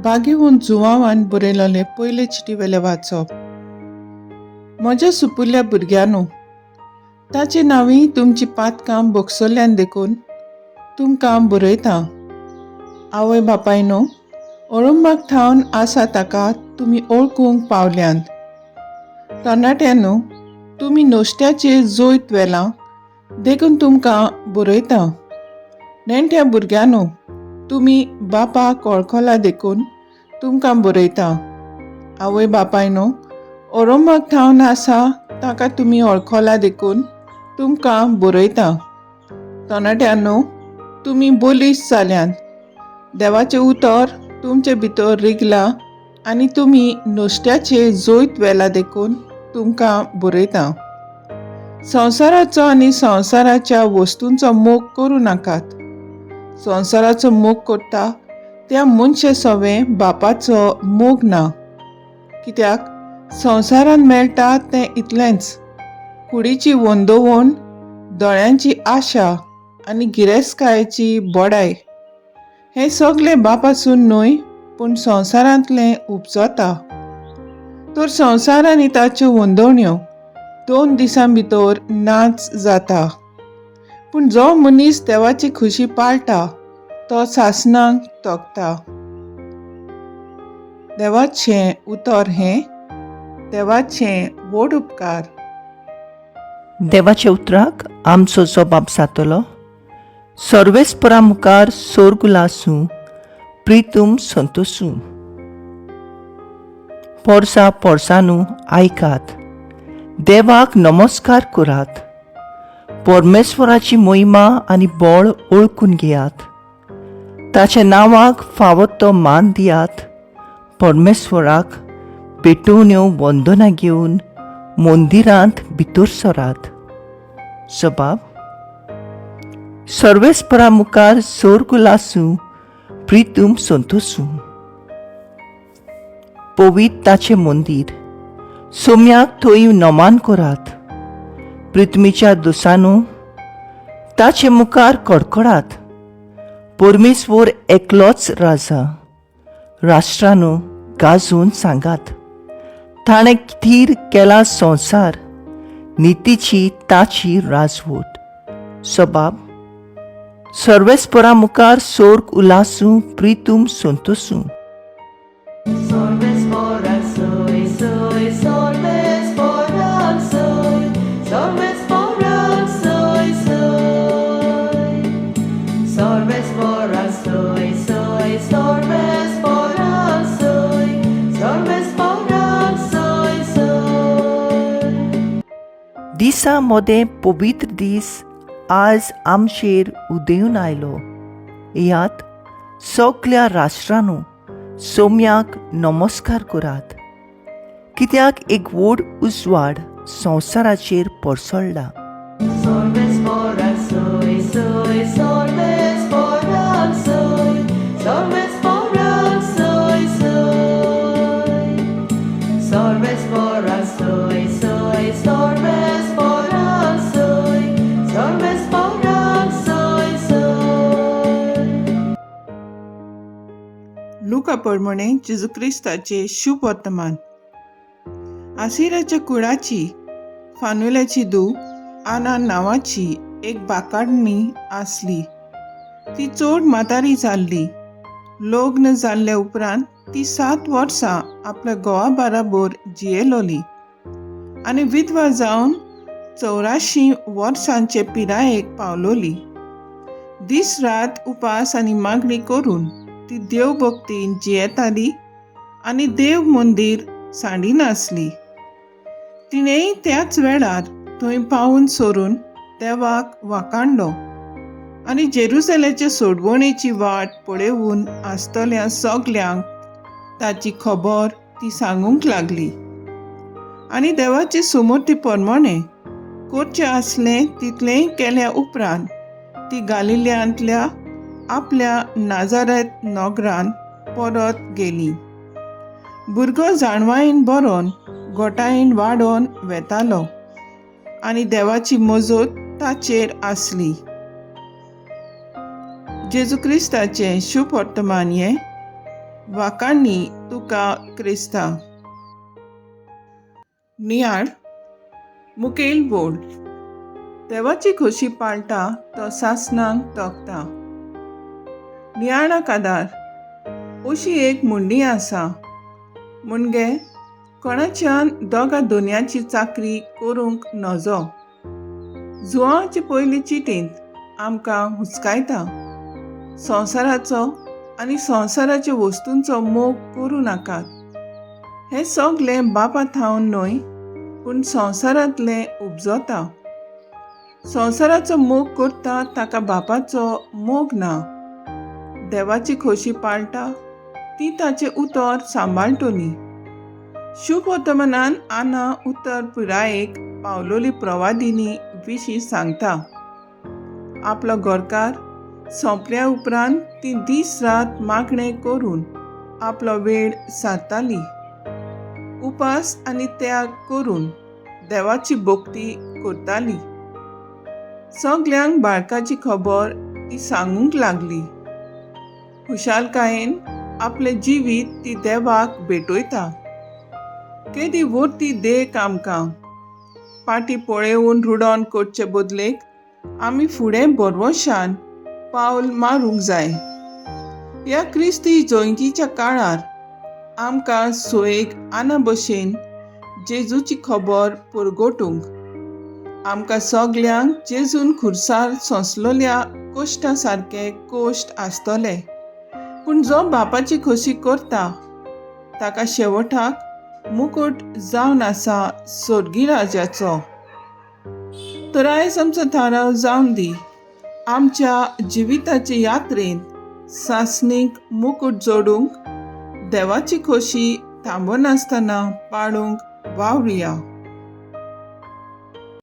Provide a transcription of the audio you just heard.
बागेहून जुवांवान बरयलोले पयले चिटी वेले वाचप. म्हज्या सुपुल्ल्या भुरग्यांनो, ताचे नांवी तुमची पातकां बोगसल्ल्यान देखून तुमकां बरयता. आवय बापायनो, अळंबाक ठावन आसा ताका तुमी ओळखूंक पावल्यांत. तरणाट्यांनो, तुमी नोश्त्याचेर जोयत वेलां देखून तुमकां बरयता. नेणट्या भुरग्यांनो, तुमी बापाक वळखला देखून तुमकां बरयता. आवय बापायनो, अळंबाक ठावन आसा ताका तुमी वळखला देखून तुमकां बरयता. तरणाट्यांनो, तुमी बोलीस जाल्यांत. देवाचें उतर तुमचे भितर रिगलां आनी तुमी नोश्त्याचेर जोयत वेला देखून तुमकां बरयता. संवसाराचो आनी संवसाराच्या वस्तूंचो मोग करूं नाकात. संवसाराचो मोग करता त्या मनशे सवें बापाचो मोग ना. कित्याक संवसारान मेळटा तें इतलेंच, कुडीची वंदोवण, दोळ्यांची आशा आनी गिरेस्तकायेची बोडाय. हें सगलें बापासून न्हय पूण संवसारांतलें उपजता. तर संवसार आनी ताच्यो वंदोवण्यो 2 दिसां भितर नाच जाता. पूण जो मनीस देवाची खुशी पाळटा तो सासणांक तोखता. देवाचें उतर हें देवाचें व्हड उपकार. देवाच्या उतराक आमचो जबाब जातलो. सर्वेस्परा मुखार सोर्गुलासूं, प्रितूम संतोसूं. पोरसा पोरसानू आयकात, देवाक नमस्कार करात. परमेश्वराची महिमा आनी बळ ओळखून घेयात. ताच्या नांवाक फावो तो मान दियात. परमेश्वराक पेटोवण्यो वंदनां घेवन मंदिरांत भितर सरात. जबाब: सर्वेस्परा मुखार सोर्गुलासूं, प्रितूम संतोसूं. पवित्र ताचें मंदीर, सोम्याक थंय नमान करात. पृथ्वीच्या दुसांनू ताचे मुखार कडकडात. परमेश्वर एकलोच राजा. राष्ट्रांनू गाजून सांगात. ताणें थीर केला संवसार, नितीची ताची राजवट. जबाब: सर्वेस्परा मुखार सोर्ग उलासूं, प्रितूम संतोसूं. दिसा मोदें पवित्र दीस आज आमचेर उदेवून आयलो. ह्यात सगल्या राष्ट्रांनू सोम्याक नमस्कार करात. कित्याक एक व्हड उजवाड संवसाराचेर पसरला. लुका प्रमाणे जेजू क्रिस्ताचे शुभ वर्तमान. आसिराच्या कुळाची फानुल्याची धूव आना नांवाची एक बाकाडणी आसली. ती चड म्हातारी जाल्ली. लग्न जाल्ले उपरांत ती 7 वर्सां आपल्या घोवा बाराबर जियेलोली आनी विधवा जावन 84 वर्सांचे पिरायेक पावलोली. दीस रात उपास आनी मागणी करून ती देव भक्तीन जियेताली आनी देव मंदीर सांडिनासली. तिणेंय त्याच वेळार थंय पावून सोरून देवाक वाखाणलो आनी जेरुसलेचे सोडवणेची वाट पळेवून आसतल्या सगल्यांक ताची खबर ती सांगूंक लागली. आनी देवाचे समर्थी प्रमाणे करचें आसलें तितलेंय केल्या उपरांत ती गालिल्यांतल्या आपल्या नाजारेत नगरांत परत गेली. भुरगो जाणवायेन बरोवन गोठायेन वाडोवन वेतालो आनी देवाची मजत ताचेर आसली. जेजू क्रिस्ताचें शुभ वर्तमान हें वाकांनी तुका क्रिस्ता. नियाळ मुखेल बोल. देवाची खोशी पाळटा तो सासणांक तोखता. नियाळाक आदार. अशी एक मुंडी आसा मुणगे कोणाच्यान दोगा दोनयाची चाकरी करूंक नजो. जुवांचे पयली चिटींत आमकां हुस्कायता संवसाराचो आनी संवसाराच्या वस्तूंचो मोग करूं नाकात. हें सगलें बापा थावन न्हय पूण संवसारांतलें उपजोता. संवसाराचो मोग करता ताका बापाचो मोग ना. देवाची खोशी पाळटा ती ताचें उतर सांबाळटली. शुभ वर्तमानान आना उत्तर पुरायेक पावलोली प्रवादिनी विशीं सांगता. आपलो घरकार सोंपल्या उपरांत ती दीस रात मागणें करून आपलो वेळ सारताली. उपास आनी त्याग करून देवाची भक्ती करताली. सगल्यांक बाळकाची खबर ती सांगूंक लागली. खुशालकायेन आपले जिवीत ती देवाक भेटयता. केदी वर्ती देख आमकां. पाटी पळेवून रुडोन करचे बदलेक आमी फुडें बरवशान पावल मारूंक जाय. ह्या क्रिस्ती जयंतीच्या काळार आमकां सोयेक आना भशेन जेजूची खबर परगटूंक. आमकां सगल्यांक जेजून खुर्सार सोंसलोल्या कश्टा सारके कश्ट आसतले. पूण जो बापाची खोशी करता ताका शेवटाक मुकुट जावन आसा सर्गी राजाचो. तर आयज आमचो थाराव जावन दी. आमच्या जिविताचे यात्रेंत सासणीक मुकुट जोडूंक देवाची खोशी थांबनासतना पाळूंक वावुरया.